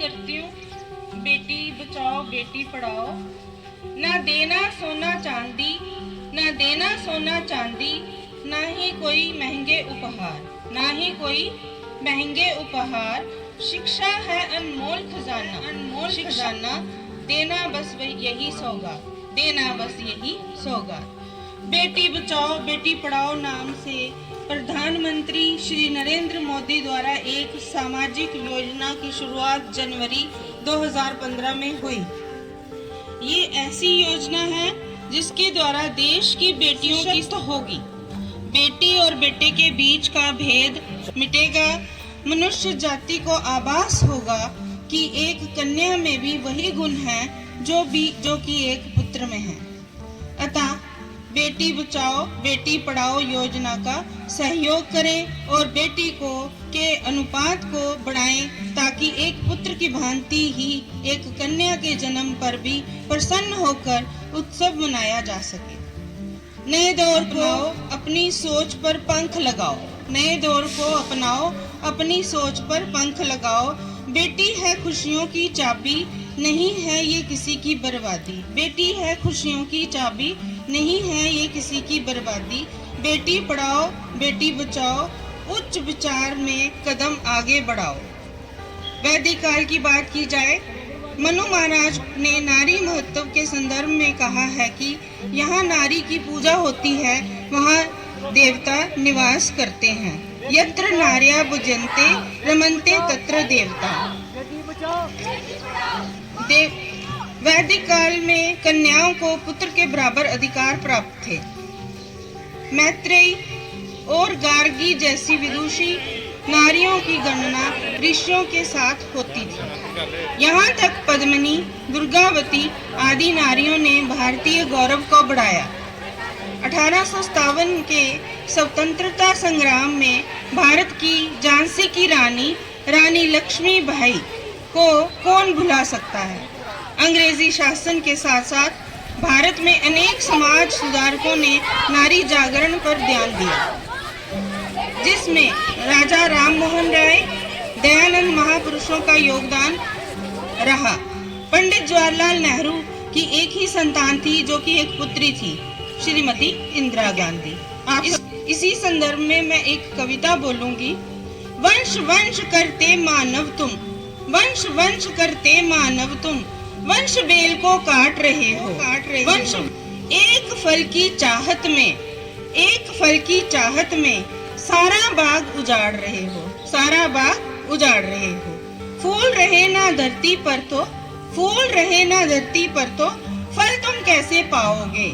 करती हूँ, बेटी बचाओ बेटी पढ़ाओ। ना देना सोना चांदी, ना देना सोना चांदी, ना ही कोई महंगे उपहार, ना ही कोई महंगे उपहार। शिक्षा है अनमोल खजाना, अनमोल खजाना, देना बस यही सौगात, देना बस यही सौगात। बेटी बचाओ बेटी पढ़ाओ नाम से प्रधानमंत्री श्री नरेंद्र मोदी द्वारा एक सामाजिक योजना की शुरुआत जनवरी 2015 में हुई। ये ऐसी योजना है जिसके द्वारा देश की बेटियों की तो होगी, बेटी और बेटे के बीच का भेद मिटेगा। मनुष्य जाति को आभास होगा कि एक कन्या में भी वही गुण है जो कि एक पुत्र में है। अतः बेटी बचाओ बेटी पढ़ाओ योजना का सहयोग करें और बेटी के अनुपात को बढ़ाएं, ताकि एक पुत्र की भांति ही एक कन्या के जन्म पर भी प्रसन्न होकर उत्सव मनाया जा सके। नए दौर को अपनी सोच पर पंख लगाओ, नए दौर को अपनाओ, अपनी सोच पर पंख लगाओ। बेटी है खुशियों की चाबी, नहीं है ये किसी की बर्बादी। बेटी है खुशियों की चाबी, नहीं है ये किसी की बर्बादी। बेटी पढ़ाओ बेटी बचाओ, उच्च विचार में कदम आगे बढ़ाओ। वैदिक काल की बात की जाए, मनु महाराज ने नारी महत्व के संदर्भ में कहा है कि यहाँ नारी की पूजा होती है, वहाँ देवता निवास करते हैं। यत्र नार्या भुजन्ते रमन्ते तत्र देवता। वैदिक काल में कन्याओं को पुत्र के बराबर अधिकार प्राप्त थे। मैत्रेयी और गार्गी जैसी विदुषी नारियों की गणना ऋषियों के साथ होती थी। यहाँ तक पद्मिनी, दुर्गावती आदि नारियों ने भारतीय गौरव को बढ़ाया। 1857 के स्वतंत्रता संग्राम में भारत की झांसी की रानी लक्ष्मीबाई को कौन भुला सकता है। अंग्रेजी शासन के साथ साथ भारत में अनेक समाज सुधारकों ने नारी जागरण पर ध्यान दिया, जिसमें राजा राम मोहन राय, दयानंद महापुरुषों का योगदान रहा। पंडित जवाहरलाल नेहरू की एक ही संतान थी जो कि एक पुत्री थी, श्रीमती इंदिरा गांधी। इसी संदर्भ में मैं एक कविता बोलूंगी। वंश वंश करते मानव तुम, वंश वंश करते मानव तुम, वंश बेल को काट रहे हो, वंश एक फल की चाहत में, एक फल की चाहत में सारा बाग उजाड़ रहे हो, सारा बाग उजाड़ रहे हो। फूल रहे ना धरती पर तो, फूल रहे ना धरती पर तो फल तुम कैसे पाओगे,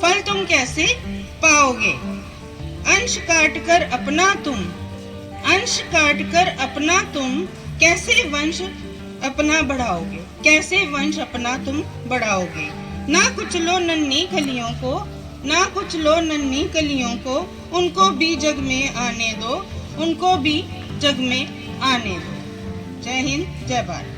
फल तुम कैसे पाओगे। अंश काट कर अपना तुम, अंश काट कर अपना तुम कैसे वंश अपना बढ़ाओगे, कैसे वंश अपना तुम बढ़ाओगे। ना कुछ लो नन्ही कलियों को, ना कुछ लो नन्ही कलियों को, उनको भी जग में आने दो, उनको भी जग में आने दो। जय हिंद जय भारत।